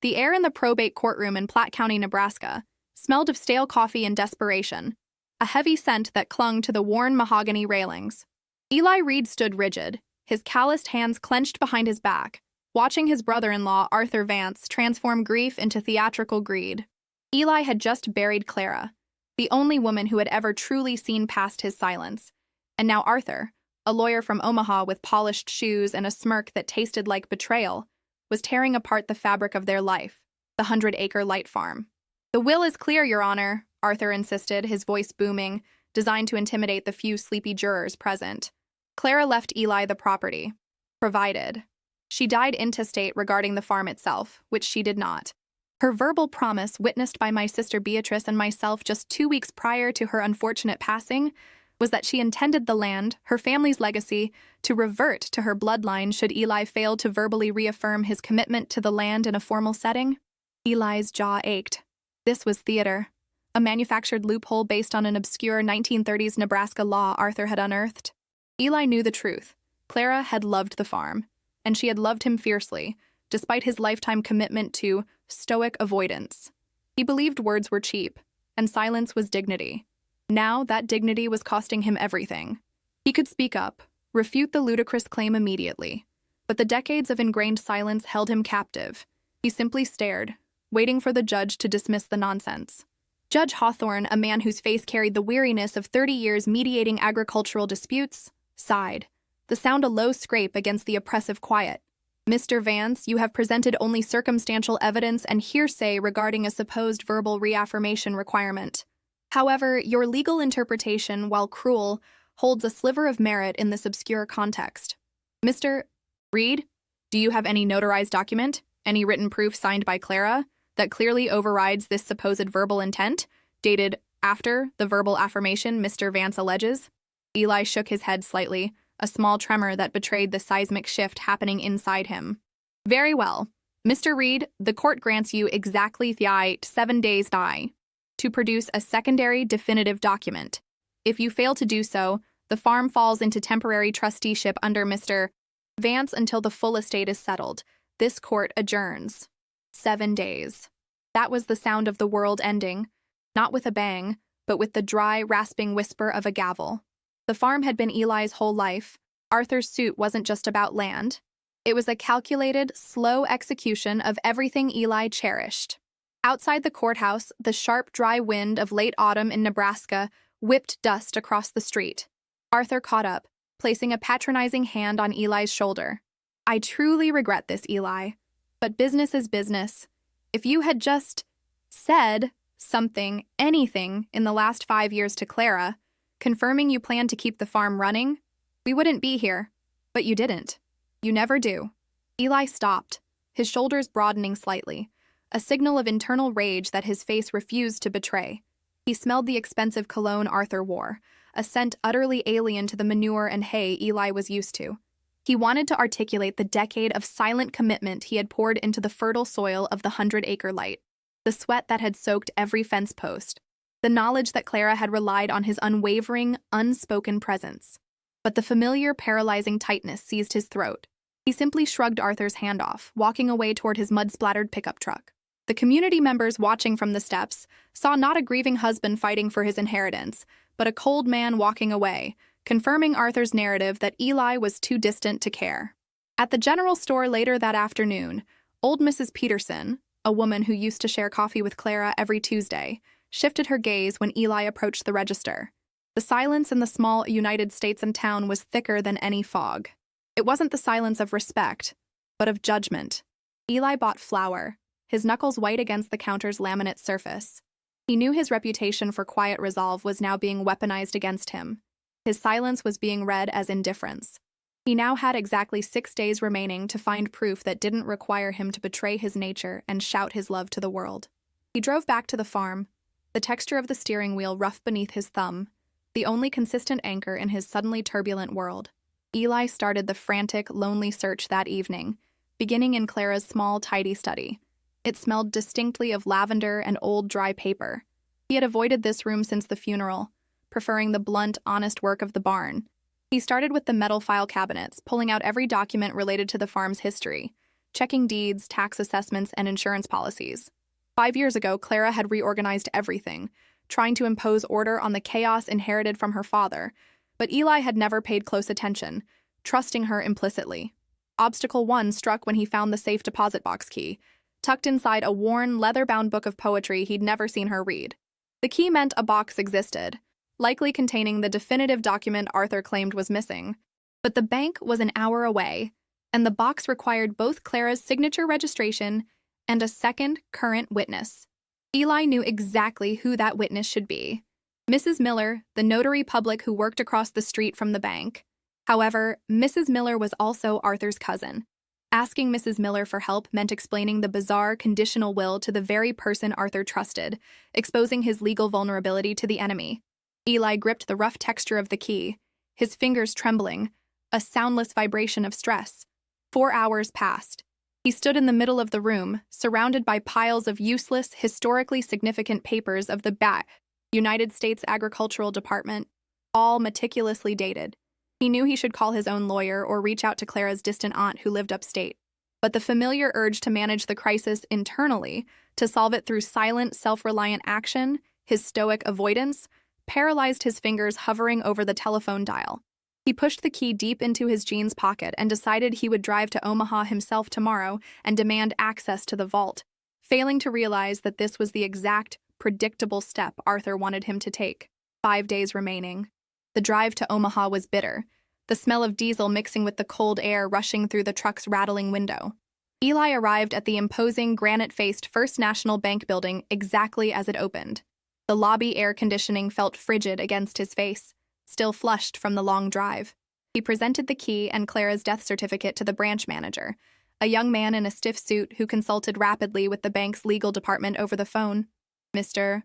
The air in the probate courtroom in Platte County, Nebraska, smelled of stale coffee and desperation, a heavy scent that clung to the worn mahogany railings. Eli Reed stood rigid, his calloused hands clenched behind his back, watching his brother-in-law, Arthur Vance, transform grief into theatrical greed. Eli had just buried Clara, the only woman who had ever truly seen past his silence. And now Arthur, a lawyer from Omaha with polished shoes and a smirk that tasted like betrayal, was tearing apart the fabric of their life, the 100-acre light farm. "The will is clear, Your Honor," Arthur insisted, his voice booming, designed to intimidate the few sleepy jurors present. Clara left Eli the property, provided she died intestate regarding the farm itself, which she did not. Her verbal promise, witnessed by my sister Beatrice and myself just 2 weeks prior to her unfortunate passing, was that she intended the land, her family's legacy, to revert to her bloodline should Eli fail to verbally reaffirm his commitment to the land in a formal setting. Eli's jaw ached. This was theater, a manufactured loophole based on an obscure 1930s Nebraska law Arthur had unearthed. Eli knew the truth. Clara had loved the farm, and she had loved him fiercely, despite his lifetime commitment to stoic avoidance. He believed words were cheap, and silence was dignity. Now that dignity was costing him everything. He could speak up, refute the ludicrous claim immediately, but the decades of ingrained silence held him captive. He simply stared, waiting for the judge to dismiss the nonsense. Judge Hawthorne, a man whose face carried the weariness of 30 years mediating agricultural disputes, sighed, the sound a low scrape against the oppressive quiet. "Mr. Vance, you have presented only circumstantial evidence and hearsay regarding a supposed verbal reaffirmation requirement. However, your legal interpretation, while cruel, holds a sliver of merit in this obscure context. Mr. Reed, do you have any notarized document, any written proof signed by Clara, that clearly overrides this supposed verbal intent, dated after the verbal affirmation Mr. Vance alleges?" Eli shook his head slightly, a small tremor that betrayed the seismic shift happening inside him. "Very well. Mr. Reed, the court grants you exactly 7 days to produce a secondary definitive document. If you fail to do so, the farm falls into temporary trusteeship under Mr. Vance until the full estate is settled. This court adjourns." 7 days. That was the sound of the world ending, not with a bang, but with the dry, rasping whisper of a gavel. The farm had been Eli's whole life. Arthur's suit wasn't just about land. It was a calculated, slow execution of everything Eli cherished. Outside the courthouse, the sharp, dry wind of late autumn in Nebraska whipped dust across the street. Arthur caught up, placing a patronizing hand on Eli's shoulder. "I truly regret this, Eli, but business is business. If you had just said something, anything, in the last 5 years to Clara, confirming you plan to keep the farm running, we wouldn't be here. But you didn't. You never do." Eli stopped, his shoulders broadening slightly, a signal of internal rage that his face refused to betray. He smelled the expensive cologne Arthur wore, a scent utterly alien to the manure and hay Eli was used to. He wanted to articulate the decade of silent commitment he had poured into the fertile soil of the 100-acre light, the sweat that had soaked every fence post, the knowledge that Clara had relied on his unwavering, unspoken presence. But the familiar, paralyzing tightness seized his throat. He simply shrugged Arthur's hand off, walking away toward his mud-splattered pickup truck. The community members watching from the steps saw not a grieving husband fighting for his inheritance, but a cold man walking away, confirming Arthur's narrative that Eli was too distant to care. At the general store later that afternoon, old Mrs. Peterson, a woman who used to share coffee with Clara every Tuesday, shifted her gaze when Eli approached the register. The silence in the small United States and town was thicker than any fog. It wasn't the silence of respect, but of judgment. Eli bought flour, his knuckles white against the counter's laminate surface. He knew his reputation for quiet resolve was now being weaponized against him. His silence was being read as indifference. He now had exactly 6 days remaining to find proof that didn't require him to betray his nature and shout his love to the world. He drove back to the farm, the texture of the steering wheel rough beneath his thumb, the only consistent anchor in his suddenly turbulent world. Eli started the frantic, lonely search that evening, beginning in Clara's small, tidy study. It smelled distinctly of lavender and old dry paper. He had avoided this room since the funeral, preferring the blunt, honest work of the barn. He started with the metal file cabinets, pulling out every document related to the farm's history, checking deeds, tax assessments, and insurance policies. 5 years ago, Clara had reorganized everything, trying to impose order on the chaos inherited from her father, but Eli had never paid close attention, trusting her implicitly. Obstacle 1 struck when he found the safe deposit box key, tucked inside a worn, leather-bound book of poetry he'd never seen her read. The key meant a box existed, likely containing the definitive document Arthur claimed was missing. But the bank was an hour away, and the box required both Clara's signature registration and a second current witness. Eli knew exactly who that witness should be: Mrs. Miller, the notary public who worked across the street from the bank. However, Mrs. Miller was also Arthur's cousin. Asking Mrs. Miller for help meant explaining the bizarre conditional will to the very person Arthur trusted, exposing his legal vulnerability to the enemy. Eli gripped the rough texture of the key, his fingers trembling, a soundless vibration of stress. 4 hours passed. He stood in the middle of the room, surrounded by piles of useless, historically significant papers of the United States Agricultural Department, all meticulously dated. He knew he should call his own lawyer or reach out to Clara's distant aunt who lived upstate. But the familiar urge to manage the crisis internally, to solve it through silent, self-reliant action, his stoic avoidance, paralyzed his fingers hovering over the telephone dial. He pushed the key deep into his jeans pocket and decided he would drive to Omaha himself tomorrow and demand access to the vault, failing to realize that this was the exact, predictable step Arthur wanted him to take. 5 days remaining. The drive to Omaha was bitter, the smell of diesel mixing with the cold air rushing through the truck's rattling window. Eli arrived at the imposing, granite-faced First National Bank building exactly as it opened. The lobby air conditioning felt frigid against his face, still flushed from the long drive. He presented the key and Clara's death certificate to the branch manager, a young man in a stiff suit who consulted rapidly with the bank's legal department over the phone. "Mr.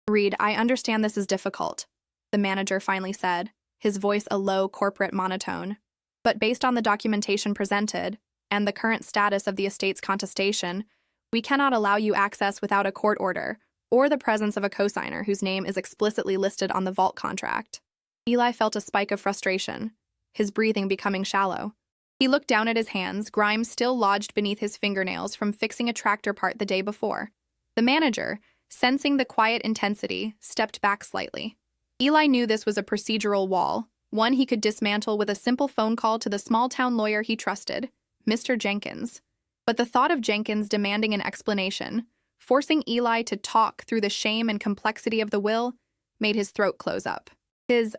Reed, I understand this is difficult," the manager finally said, his voice a low corporate monotone. "But based on the documentation presented and the current status of the estate's contestation, we cannot allow you access without a court order or the presence of a cosigner whose name is explicitly listed on the vault contract." Eli felt a spike of frustration, his breathing becoming shallow. He looked down at his hands, grime still lodged beneath his fingernails from fixing a tractor part the day before. The manager, sensing the quiet intensity, stepped back slightly. Eli knew this was a procedural wall, one he could dismantle with a simple phone call to the small-town lawyer he trusted, Mr. Jenkins. But the thought of Jenkins demanding an explanation, forcing Eli to talk through the shame and complexity of the will, made his throat close up. His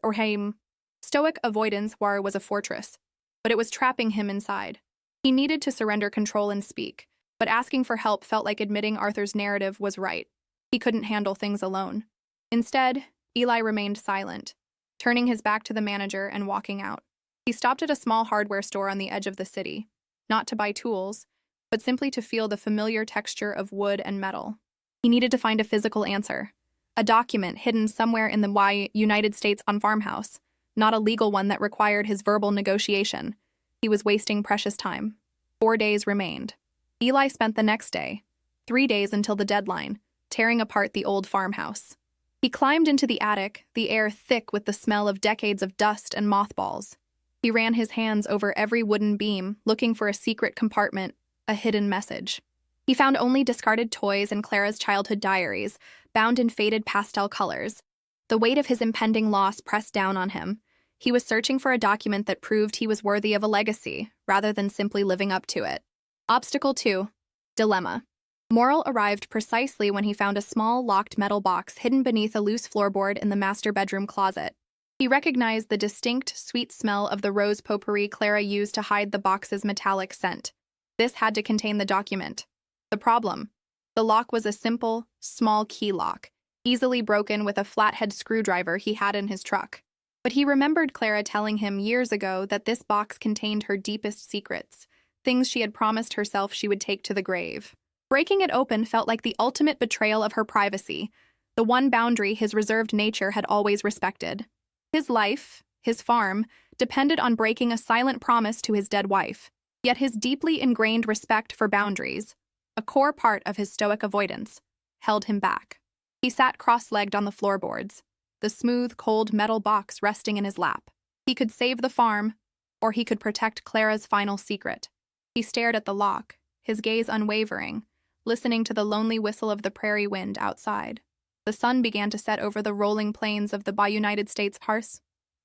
stoic avoidance was a fortress, but it was trapping him inside. He needed to surrender control and speak, but asking for help felt like admitting Arthur's narrative was right. He couldn't handle things alone. Instead, Eli remained silent, turning his back to the manager and walking out. He stopped at a small hardware store on the edge of the city, not to buy tools, but simply to feel the familiar texture of wood and metal. He needed to find a physical answer. A document hidden somewhere in the United States on farmhouse, not a legal one that required his verbal negotiation. He was wasting precious time. 4 days remained. Eli spent the next day, 3 days until the deadline, tearing apart the old farmhouse. He climbed into the attic, the air thick with the smell of decades of dust and mothballs. He ran his hands over every wooden beam, looking for a secret compartment, a hidden message. He found only discarded toys and Clara's childhood diaries, bound in faded pastel colors. The weight of his impending loss pressed down on him. He was searching for a document that proved he was worthy of a legacy, rather than simply living up to it. Obstacle 2. Dilemma. Morrill arrived precisely when he found a small, locked metal box hidden beneath a loose floorboard in the master bedroom closet. He recognized the distinct, sweet smell of the rose potpourri Clara used to hide the box's metallic scent. This had to contain the document. The problem: the lock was a simple, small key lock, easily broken with a flathead screwdriver he had in his truck. But he remembered Clara telling him years ago that this box contained her deepest secrets, things she had promised herself she would take to the grave. Breaking it open felt like the ultimate betrayal of her privacy, the one boundary his reserved nature had always respected. His life, his farm, depended on breaking a silent promise to his dead wife, yet his deeply ingrained respect for boundaries, a core part of his stoic avoidance, held him back. He sat cross-legged on the floorboards, the smooth, cold metal box resting in his lap. He could save the farm, or he could protect Clara's final secret. He stared at the lock, his gaze unwavering, listening to the lonely whistle of the prairie wind outside. The sun began to set over the rolling plains of the United States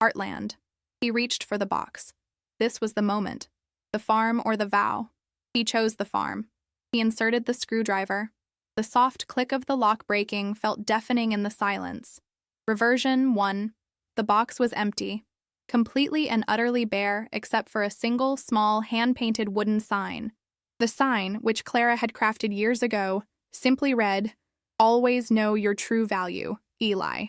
heartland. He reached for the box. This was the moment. The farm or the vow. He chose the farm. He inserted the screwdriver. The soft click of the lock breaking felt deafening in the silence. Reversion 1. The box was empty, completely and utterly bare except for a single, small, hand-painted wooden sign. The sign, which Clara had crafted years ago, simply read, "Always know your true value, Eli."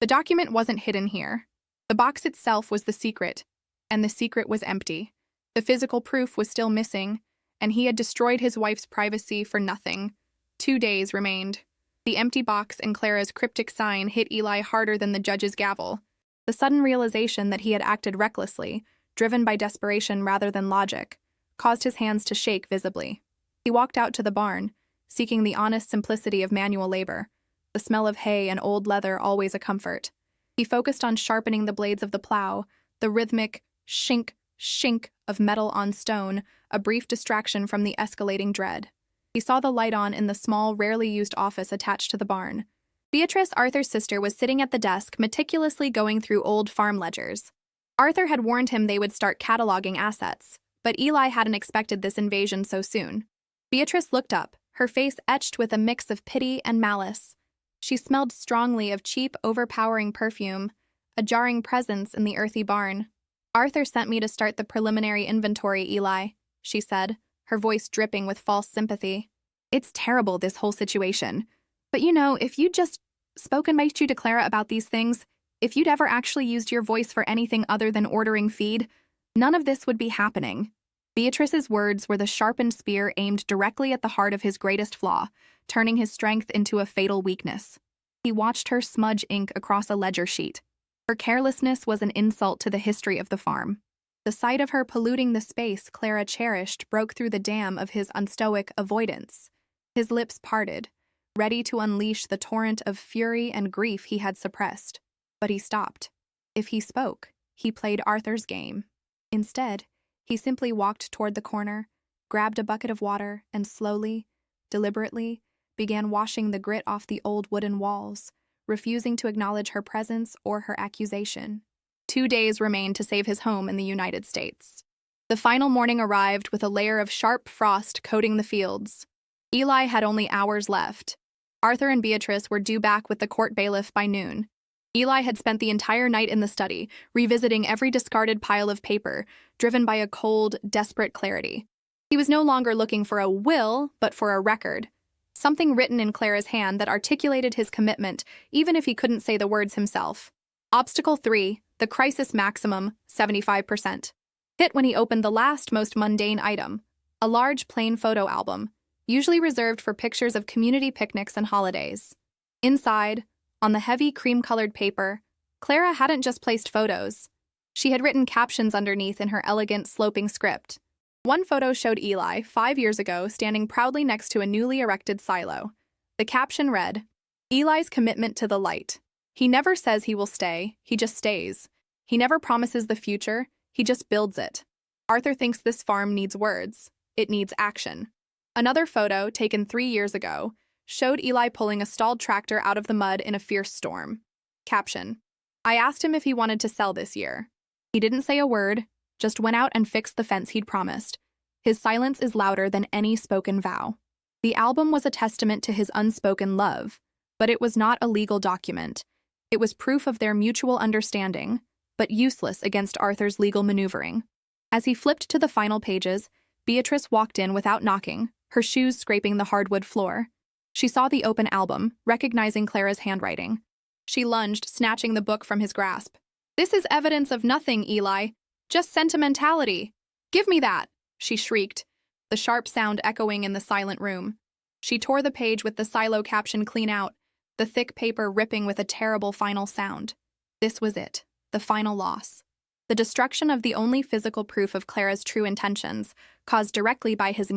The document wasn't hidden here. The box itself was the secret, and the secret was empty. The physical proof was still missing, and he had destroyed his wife's privacy for nothing. 2 days remained. The empty box and Clara's cryptic sign hit Eli harder than the judge's gavel. The sudden realization that he had acted recklessly, driven by desperation rather than logic, caused his hands to shake visibly. He walked out to the barn, seeking the honest simplicity of manual labor, the smell of hay and old leather always a comfort. He focused on sharpening the blades of the plow, the rhythmic shink, shink of metal on stone, a brief distraction from the escalating dread. He saw the light on in the small, rarely used office attached to the barn. Beatrice, Arthur's sister, was sitting at the desk, meticulously going through old farm ledgers. Arthur had warned him they would start cataloging assets, but Eli hadn't expected this invasion so soon. Beatrice looked up, her face etched with a mix of pity and malice. She smelled strongly of cheap, overpowering perfume, a jarring presence in the earthy barn. "Arthur sent me to start the preliminary inventory, Eli," she said, her voice dripping with false sympathy. "It's terrible, this whole situation. But if you'd just spoken to Clara about these things, if you'd ever actually used your voice for anything other than ordering feed, none of this would be happening." Beatrice's words were the sharpened spear aimed directly at the heart of his greatest flaw, turning his strength into a fatal weakness. He watched her smudge ink across a ledger sheet. Her carelessness was an insult to the history of the farm. The sight of her polluting the space Clara cherished broke through the dam of his unstoic avoidance. His lips parted, ready to unleash the torrent of fury and grief he had suppressed. But he stopped. If he spoke, he played Arthur's game. Instead, he simply walked toward the corner, grabbed a bucket of water, and slowly, deliberately, began washing the grit off the old wooden walls, refusing to acknowledge her presence or her accusation. 2 days remained to save his home in the United States. The final morning arrived with a layer of sharp frost coating the fields. Eli had only hours left. Arthur and Beatrice were due back with the court bailiff by noon. Eli had spent the entire night in the study, revisiting every discarded pile of paper, driven by a cold, desperate clarity. He was no longer looking for a will, but for a record. Something written in Clara's hand that articulated his commitment, even if he couldn't say the words himself. Obstacle 3, the crisis maximum, 75%. Hit when he opened the last, most mundane item, a large plain photo album, usually reserved for pictures of community picnics and holidays. Inside, on the heavy cream-colored paper, Clara hadn't just placed photos. She had written captions underneath in her elegant, sloping script. One photo showed Eli, 5 years ago, standing proudly next to a newly erected silo. The caption read, "Eli's commitment to the light. He never says he will stay, he just stays. He never promises the future, he just builds it. Arthur thinks this farm needs words. It needs action." Another photo, taken 3 years ago, showed Eli pulling a stalled tractor out of the mud in a fierce storm. Caption, "I asked him if he wanted to sell this year. He didn't say a word, just went out and fixed the fence he'd promised. His silence is louder than any spoken vow." The album was a testament to his unspoken love, but it was not a legal document. It was proof of their mutual understanding, but useless against Arthur's legal maneuvering. As he flipped to the final pages, Beatrice walked in without knocking, her shoes scraping the hardwood floor. She saw the open album, recognizing Clara's handwriting. She lunged, snatching the book from his grasp. "This is evidence of nothing, Eli. Just sentimentality. Give me that," she shrieked, the sharp sound echoing in the silent room. She tore the page with the silo caption clean out, the thick paper ripping with a terrible final sound. This was it, the final loss. The destruction of the only physical proof of Clara's true intentions, caused directly by his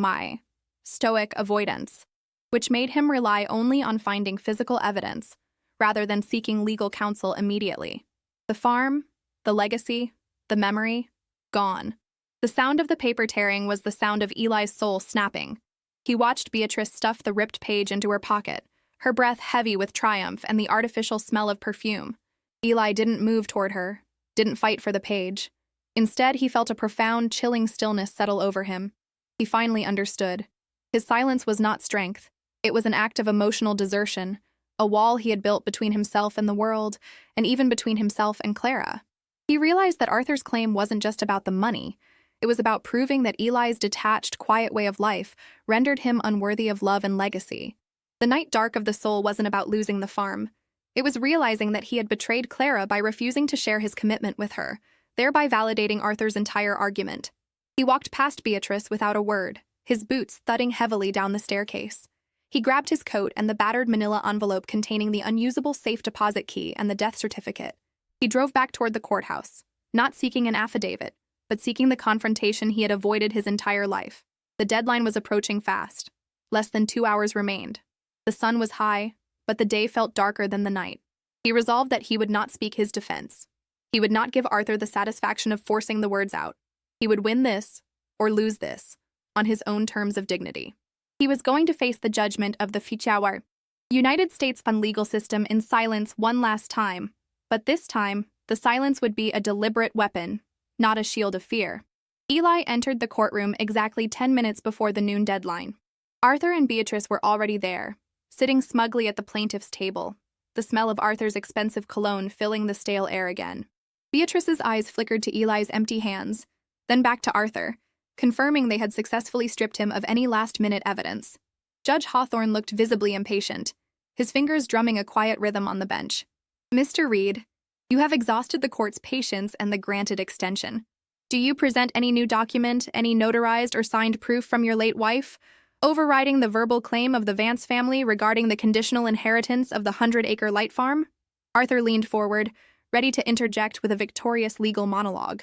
stoic avoidance, which made him rely only on finding physical evidence, rather than seeking legal counsel immediately. The farm, the legacy, the memory, gone. The sound of the paper tearing was the sound of Eli's soul snapping. He watched Beatrice stuff the ripped page into her pocket, her breath heavy with triumph and the artificial smell of perfume. Eli didn't move toward her, didn't fight for the page. Instead, he felt a profound, chilling stillness settle over him. He finally understood. His silence was not strength. It was an act of emotional desertion, a wall he had built between himself and the world, and even between himself and Clara. He realized that Arthur's claim wasn't just about the money. It was about proving that Eli's detached, quiet way of life rendered him unworthy of love and legacy. The night dark of the soul wasn't about losing the farm. It was realizing that he had betrayed Clara by refusing to share his commitment with her, thereby validating Arthur's entire argument. He walked past Beatrice without a word, his boots thudding heavily down the staircase. He grabbed his coat and the battered manila envelope containing the unusable safe deposit key and the death certificate. He drove back toward the courthouse, not seeking an affidavit, but seeking the confrontation he had avoided his entire life. The deadline was approaching fast. Less than 2 hours remained. The sun was high, but the day felt darker than the night. He resolved that he would not speak his defense. He would not give Arthur the satisfaction of forcing the words out. He would win this, or lose this, on his own terms of dignity. He was going to face the judgment of the Fichawar, United States legal system in silence one last time, but this time, the silence would be a deliberate weapon, not a shield of fear. Eli entered the courtroom exactly 10 minutes before the noon deadline. Arthur and Beatrice were already there, sitting smugly at the plaintiff's table, the smell of Arthur's expensive cologne filling the stale air again. Beatrice's eyes flickered to Eli's empty hands, then back to Arthur, confirming they had successfully stripped him of any last-minute evidence. Judge Hawthorne looked visibly impatient, his fingers drumming a quiet rhythm on the bench. Mr. Reed, you have exhausted the court's patience and the granted extension. Do you present any new document, any notarized or signed proof from your late wife, overriding the verbal claim of the Vance family regarding the conditional inheritance of the 100-acre light farm? Arthur leaned forward, ready to interject with a victorious legal monologue.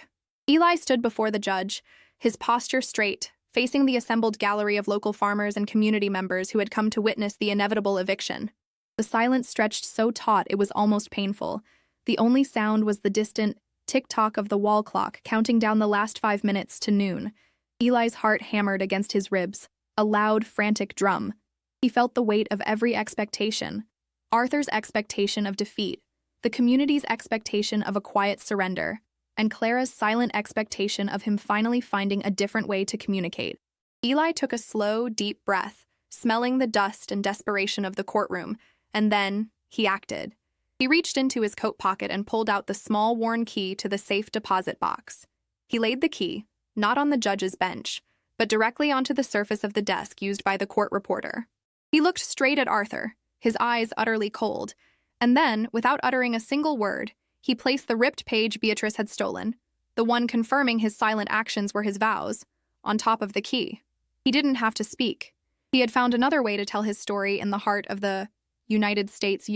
Eli stood before the judge, his posture straight, facing the assembled gallery of local farmers and community members who had come to witness the inevitable eviction. The silence stretched so taut it was almost painful. The only sound was the distant tick-tock of the wall clock counting down the last 5 minutes to noon. Eli's heart hammered against his ribs, a loud, frantic drum. He felt the weight of every expectation. Arthur's expectation of defeat, the community's expectation of a quiet surrender, and Clara's silent expectation of him finally finding a different way to communicate. Eli took a slow, deep breath, smelling the dust and desperation of the courtroom, and then he acted. He reached into his coat pocket and pulled out the small worn key to the safe deposit box. He laid the key, not on the judge's bench, but directly onto the surface of the desk used by the court reporter. He looked straight at Arthur, his eyes utterly cold, and then, without uttering a single word, he placed the ripped page Beatrice had stolen, the one confirming his silent actions were his vows, on top of the key. He didn't have to speak. He had found another way to tell his story in the heart of the United States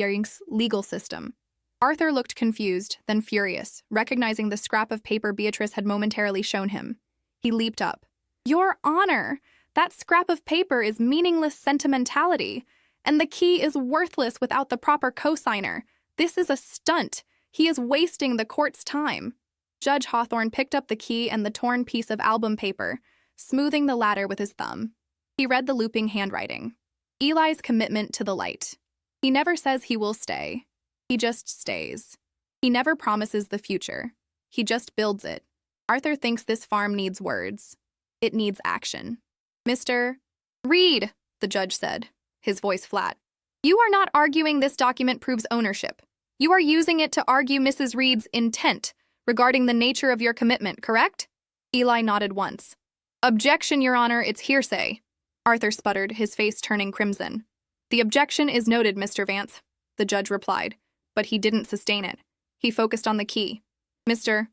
legal system. Arthur looked confused, then furious, recognizing the scrap of paper Beatrice had momentarily shown him. He leaped up. "Your Honor, that scrap of paper is meaningless sentimentality, and the key is worthless without the proper cosigner. This is a stunt. He is wasting the court's time." Judge Hawthorne picked up the key and the torn piece of album paper, smoothing the latter with his thumb. He read the looping handwriting. Eli's commitment to the light. He never says he will stay. He just stays. He never promises the future. He just builds it. Arthur thinks this farm needs words. It needs action. "Mr. Reed," the judge said, his voice flat, "you are not arguing this document proves ownership. You are using it to argue Mrs. Reed's intent regarding the nature of your commitment, correct?" Eli nodded once. "Objection, Your Honor, it's hearsay," Arthur sputtered, his face turning crimson. "The objection is noted, Mr. Vance," the judge replied, but he didn't sustain it. He focused on the key. "Mr.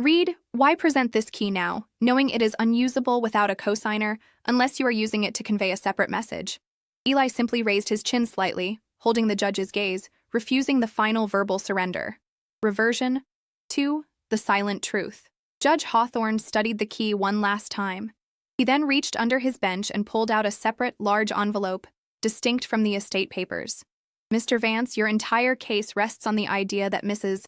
Reed, why present this key now, knowing it is unusable without a cosigner, unless you are using it to convey a separate message?" Eli simply raised his chin slightly, holding the judge's gaze, refusing the final verbal surrender. Reversion 2. The silent truth. Judge Hawthorne studied the key one last time. He then reached under his bench and pulled out a separate, large envelope, distinct from the estate papers. "Mr. Vance, your entire case rests on the idea that Mrs.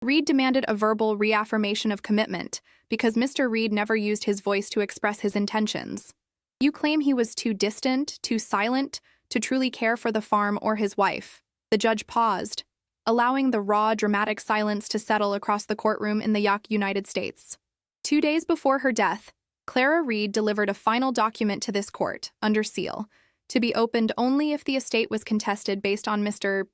Reed demanded a verbal reaffirmation of commitment because Mr. Reed never used his voice to express his intentions. You claim he was too distant, too silent, to truly care for the farm or his wife. The judge paused, allowing the raw, dramatic silence to settle across the courtroom in the United States. 2 days before her death, Clara Reed delivered a final document to this court, under seal, to be opened only if the estate was contested based on Mr.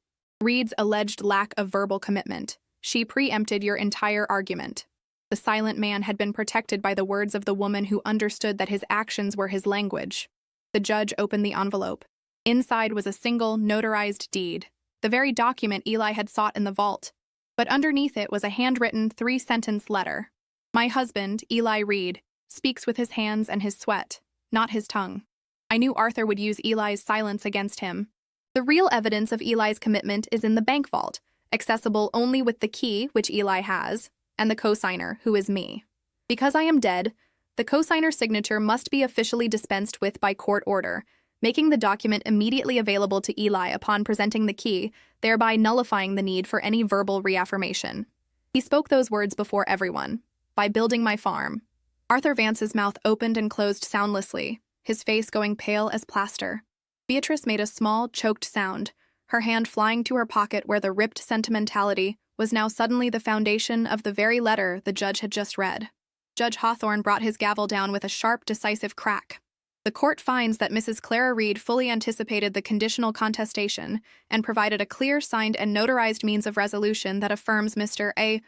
Reed's alleged lack of verbal commitment. She preempted your entire argument. The silent man had been protected by the words of the woman who understood that his actions were his language. The judge opened the envelope. Inside was a single, notarized deed, the very document Eli had sought in the vault. But underneath it was a handwritten 3-sentence letter. My husband, Eli Reed, speaks with his hands and his sweat, not his tongue. I knew Arthur would use Eli's silence against him. The real evidence of Eli's commitment is in the bank vault, accessible only with the key, which Eli has, and the cosigner, who is me. Because I am dead, the cosigner's signature must be officially dispensed with by court order, making the document immediately available to Eli upon presenting the key, thereby nullifying the need for any verbal reaffirmation. He spoke those words before everyone. By building my farm. Arthur Vance's mouth opened and closed soundlessly, his face going pale as plaster. Beatrice made a small, choked sound, her hand flying to her pocket where the ripped sentimentality was now suddenly the foundation of the very letter the judge had just read. Judge Hawthorne brought his gavel down with a sharp, decisive crack. The court finds that Mrs. Clara Reed fully anticipated the conditional contestation and provided a clear, signed, and notarized means of resolution that affirms Mr. A.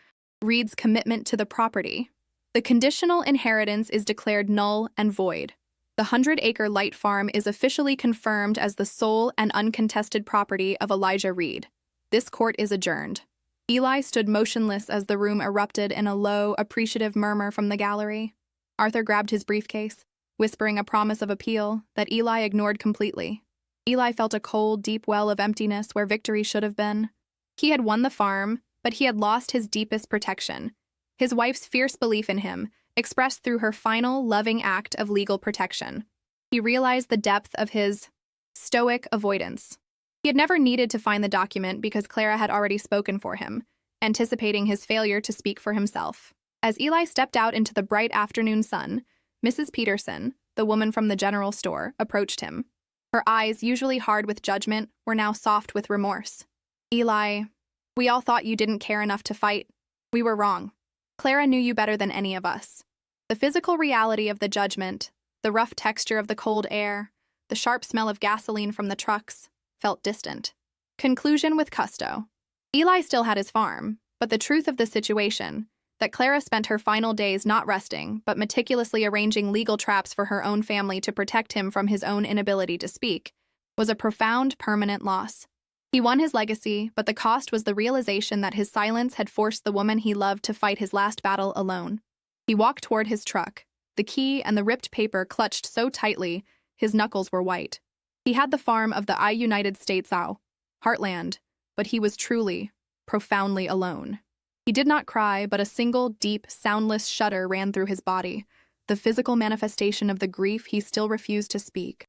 Reed's commitment to the property. The conditional inheritance is declared null and void. The 100-acre light farm is officially confirmed as the sole and uncontested property of Elijah Reed. This court is adjourned. Eli stood motionless as the room erupted in a low, appreciative murmur from the gallery. Arthur grabbed his briefcase, whispering a promise of appeal that Eli ignored completely. Eli felt a cold, deep well of emptiness where victory should have been. He had won the farm, but he had lost his deepest protection. His wife's fierce belief in him, expressed through her final, loving act of legal protection. He realized the depth of his stoic avoidance. He had never needed to find the document because Clara had already spoken for him, anticipating his failure to speak for himself. As Eli stepped out into the bright afternoon sun, Mrs. Peterson, the woman from the general store, approached him. Her eyes, usually hard with judgment, were now soft with remorse. Eli, we all thought you didn't care enough to fight. We were wrong. Clara knew you better than any of us. The physical reality of the judgment, the rough texture of the cold air, the sharp smell of gasoline from the trucks, felt distant. Conclusion with Custo. Eli still had his farm, but the truth of the situation, that Clara spent her final days not resting, but meticulously arranging legal traps for her own family to protect him from his own inability to speak, was a profound, permanent loss. He won his legacy, but the cost was the realization that his silence had forced the woman he loved to fight his last battle alone. He walked toward his truck, the key and the ripped paper clutched so tightly his knuckles were white. He had the farm of the United States heartland, but he was truly, profoundly alone. He did not cry, but a single, deep, soundless shudder ran through his body, the physical manifestation of the grief he still refused to speak.